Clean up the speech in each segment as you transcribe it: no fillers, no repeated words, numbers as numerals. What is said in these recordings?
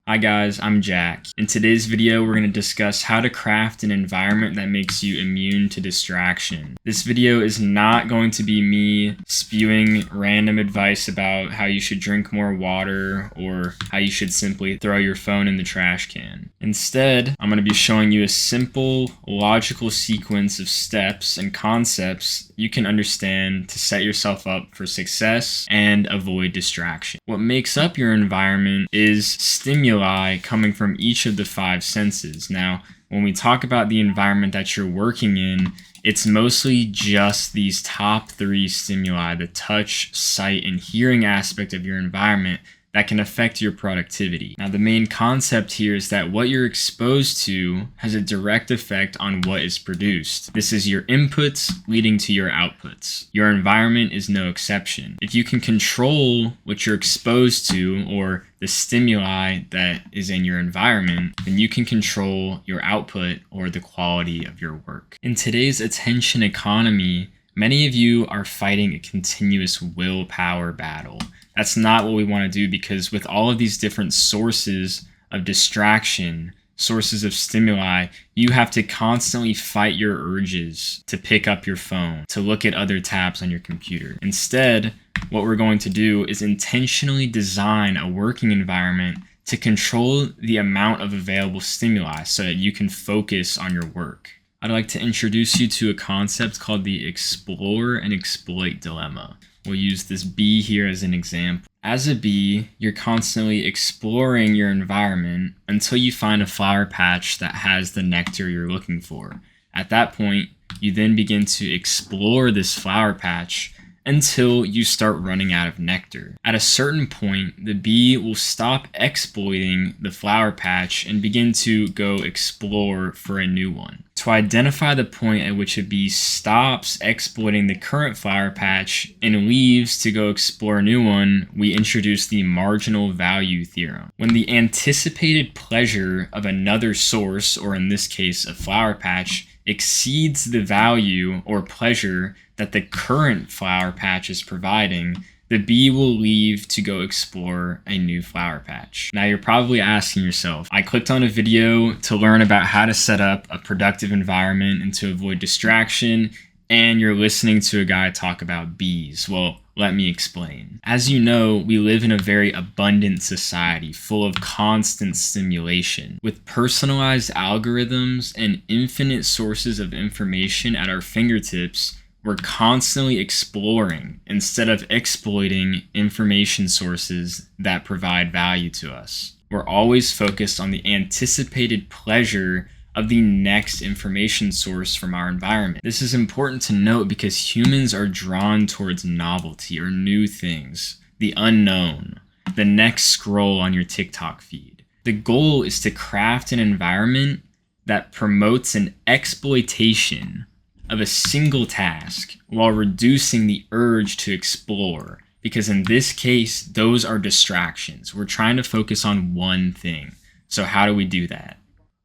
Hi guys, I'm Jack. In today's video, we're going to discuss how to craft an environment that makes you immune to distraction. This video is not going to be me spewing random advice about how you should drink more water or how you should simply throw your phone in the trash can. Instead, I'm going to be showing you a simple, logical sequence of steps and concepts you can understand to set yourself up for success and avoid distraction. What makes up your environment is stimuli coming from each of the 5 senses. Now, when we talk about the environment that you're working in, it's mostly just these top 3 stimuli, the touch, sight, and hearing aspect of your environment that can affect your productivity. Now, the main concept here is that what you're exposed to has a direct effect on what is produced. This is your inputs leading to your outputs. Your environment is no exception. If you can control what you're exposed to or the stimuli that is in your environment, then you can control your output or the quality of your work. In today's attention economy, many of you are fighting a continuous willpower battle. That's not what we want to do, because with all of these different sources of distraction, sources of stimuli, you have to constantly fight your urges to pick up your phone, to look at other tabs on your computer. Instead, what we're going to do is intentionally design a working environment to control the amount of available stimuli so that you can focus on your work. I'd like to introduce you to a concept called the explore and exploit dilemma. We'll use this bee here as an example. As a bee, you're constantly exploring your environment until you find a flower patch that has the nectar you're looking for. At that point, you then begin to explore this flower patch until you start running out of nectar. At a certain point, the bee will stop exploiting the flower patch and begin to go explore for a new one. To identify the point at which a bee stops exploiting the current flower patch and leaves to go explore a new one, we introduce the marginal value theorem. When the anticipated pleasure of another source, or in this case a flower patch, exceeds the value or pleasure that the current flower patch is providing, the bee will leave to go explore a new flower patch. Now, you're probably asking yourself, I clicked on a video to learn about how to set up a productive environment and to avoid distraction, and you're listening to a guy talk about bees. Well, let me explain. As you know, we live in a very abundant society full of constant stimulation. With personalized algorithms and infinite sources of information at our fingertips, we're constantly exploring instead of exploiting information sources that provide value to us. We're always focused on the anticipated pleasure of the next information source from our environment. This is important to note because humans are drawn towards novelty or new things, the unknown, the next scroll on your TikTok feed. The goal is to craft an environment that promotes an exploitation of a single task while reducing the urge to explore, because in this case, those are distractions. We're trying to focus on one thing. So how do we do that?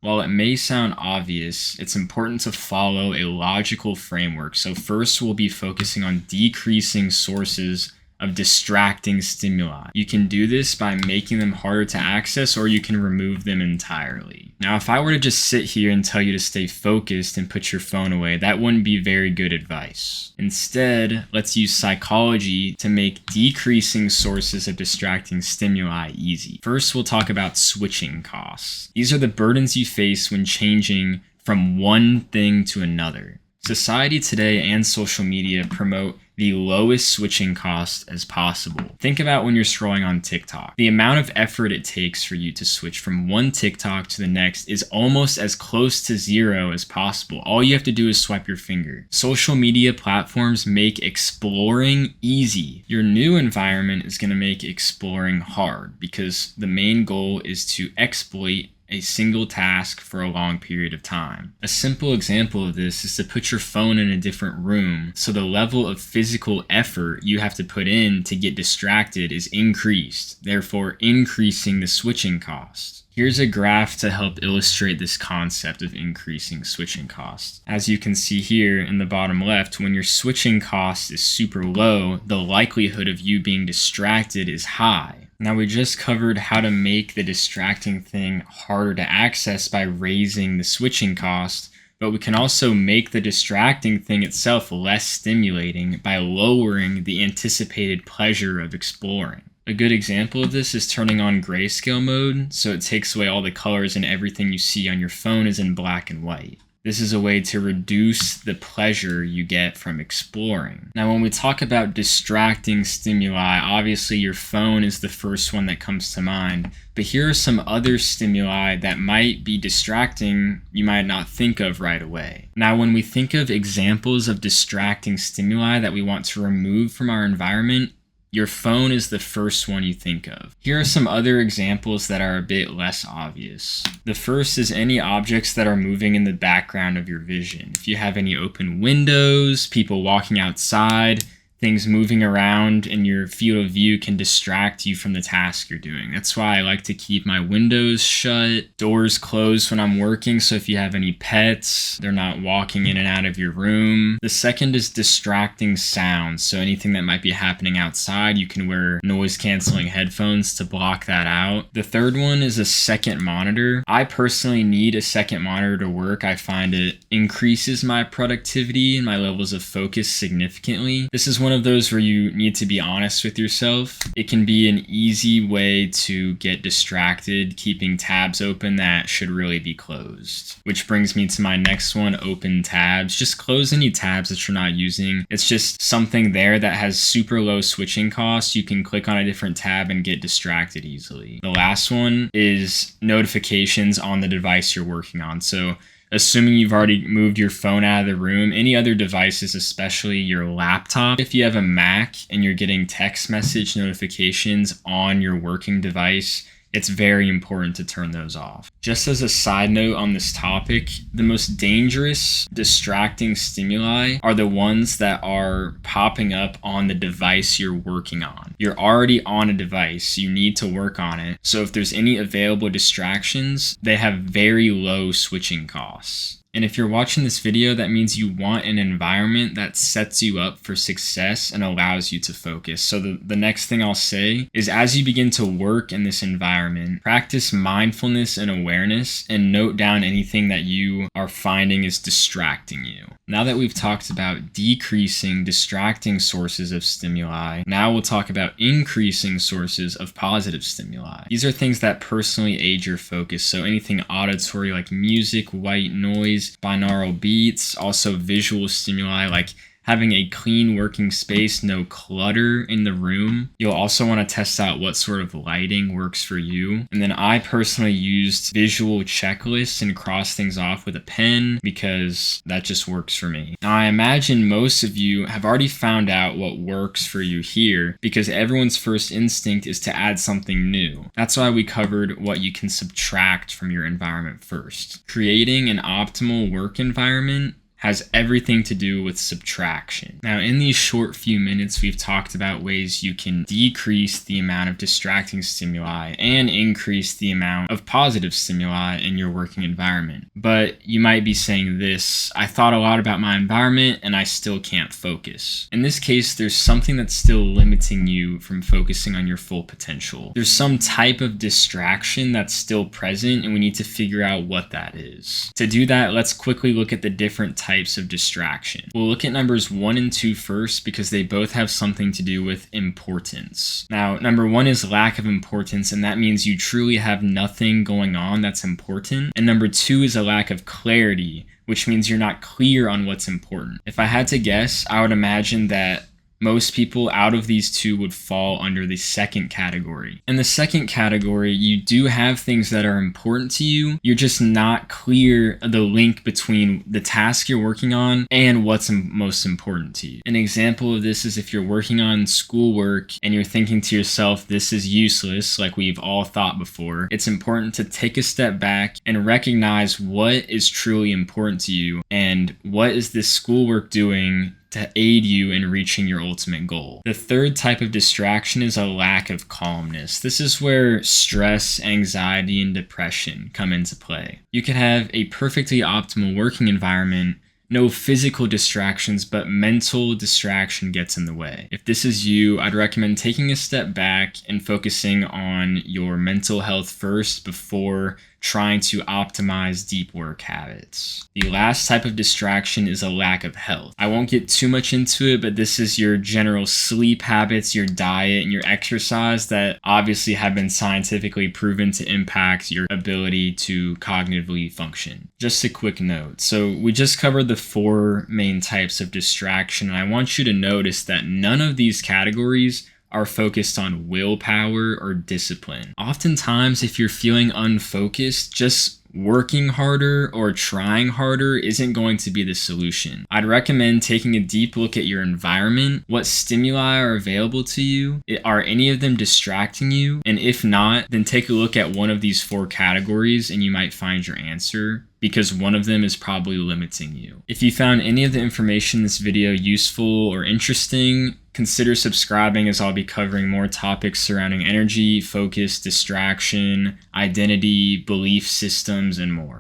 While it may sound obvious, it's important to follow a logical framework. So first, we'll be focusing on decreasing sources of distracting stimuli. You can do this by making them harder to access, or you can remove them entirely. Now, if I were to just sit here and tell you to stay focused and put your phone away, that wouldn't be very good advice. Instead, let's use psychology to make decreasing sources of distracting stimuli easy. First, we'll talk about switching costs. These are the burdens you face when changing from one thing to another. Society today and social media promote the lowest switching cost as possible. Think about when you're scrolling on TikTok. The amount of effort it takes for you to switch from one TikTok to the next is almost as close to zero as possible. All you have to do is swipe your finger. Social media platforms make exploring easy. Your new environment is going to make exploring hard because the main goal is to exploit a single task for a long period of time. A simple example of this is to put your phone in a different room so the level of physical effort you have to put in to get distracted is increased, therefore increasing the switching cost. Here's a graph to help illustrate this concept of increasing switching costs. As you can see here in the bottom left, when your switching cost is super low, the likelihood of you being distracted is high. Now we just covered how to make the distracting thing harder to access by raising the switching cost, but we can also make the distracting thing itself less stimulating by lowering the anticipated pleasure of exploring. A good example of this is turning on grayscale mode, so it takes away all the colors and everything you see on your phone is in black and white. This is a way to reduce the pleasure you get from exploring. Now, when we talk about distracting stimuli, obviously your phone is the first one that comes to mind, but here are some other stimuli that might be distracting you might not think of right away. Now, when we think of examples of distracting stimuli that we want to remove from our environment, your phone is the first one you think of. Here are some other examples that are a bit less obvious. The first is any objects that are moving in the background of your vision. If you have any open windows, people walking outside, things moving around in your field of view can distract you from the task you're doing. That's why I like to keep my windows shut, doors closed when I'm working, so if you have any pets, they're not walking in and out of your room. The second is distracting sounds, so anything that might be happening outside, you can wear noise-canceling headphones to block that out. The third one is a second monitor. I personally need a second monitor to work. I find it increases my productivity and my levels of focus significantly. This is one of those where you need to be honest with yourself. It can be an easy way to get distracted, keeping tabs open that should really be closed. Which brings me to my next one, open tabs. Just close any tabs that you're not using. It's just something there that has super low switching costs. You can click on a different tab and get distracted easily. The last one is notifications on the device you're working on. So assuming you've already moved your phone out of the room, any other devices, especially your laptop, if you have a Mac and you're getting text message notifications on your working device, it's very important to turn those off. Just as a side note on this topic, the most dangerous distracting stimuli are the ones that are popping up on the device you're working on. You're already on a device, you need to work on it. So if there's any available distractions, they have very low switching costs. And if you're watching this video, that means you want an environment that sets you up for success and allows you to focus. So the next thing I'll say is, as you begin to work in this environment, practice mindfulness and awareness and note down anything that you are finding is distracting you. Now that we've talked about decreasing distracting sources of stimuli, now we'll talk about increasing sources of positive stimuli. These are things that personally aid your focus. So anything auditory like music, white noise, binaural beats, also visual stimuli like having a clean working space, no clutter in the room. You'll also want to test out what sort of lighting works for you. And then I personally used visual checklists and cross things off with a pen because that just works for me. Now I imagine most of you have already found out what works for you here because everyone's first instinct is to add something new. That's why we covered what you can subtract from your environment first. Creating an optimal work environment has everything to do with subtraction. Now, in these short few minutes, we've talked about ways you can decrease the amount of distracting stimuli and increase the amount of positive stimuli in your working environment. But you might be saying this, I thought a lot about my environment and I still can't focus. In this case, there's something that's still limiting you from focusing on your full potential. There's some type of distraction that's still present and we need to figure out what that is. To do that, let's quickly look at the different types of distraction. We'll look at numbers 1 and 2 first because they both have something to do with importance. Now, number 1 is lack of importance, and that means you truly have nothing going on that's important. And number 2 is a lack of clarity, which means you're not clear on what's important. If I had to guess, I would imagine that most people out of these two would fall under the second category. In the second category, you do have things that are important to you. You're just not clear the link between the task you're working on and what's most important to you. An example of this is if you're working on schoolwork and you're thinking to yourself, this is useless, like we've all thought before. It's important to take a step back and recognize what is truly important to you and what is this schoolwork doing to aid you in reaching your ultimate goal. The third type of distraction is a lack of calmness. This is where stress, anxiety, and depression come into play. You could have a perfectly optimal working environment, No physical distractions, but mental distraction gets in the way. If this is you, I'd recommend taking a step back and focusing on your mental health first before trying to optimize deep work habits. The last type of distraction is a lack of health. I won't get too much into it, but this is your general sleep habits, your diet, and your exercise that obviously have been scientifically proven to impact your ability to cognitively function. Just a quick note. So we just covered the 4 main types of distraction, and I want you to notice that none of these categories are focused on willpower or discipline. Oftentimes, if you're feeling unfocused, just working harder or trying harder isn't going to be the solution. I'd recommend taking a deep look at your environment. What stimuli are available to you? Are any of them distracting you? And if not, then take a look at one of these 4 categories and you might find your answer, because one of them is probably limiting you. If you found any of the information in this video useful or interesting, consider subscribing, as I'll be covering more topics surrounding energy, focus, distraction, identity, belief systems, and more.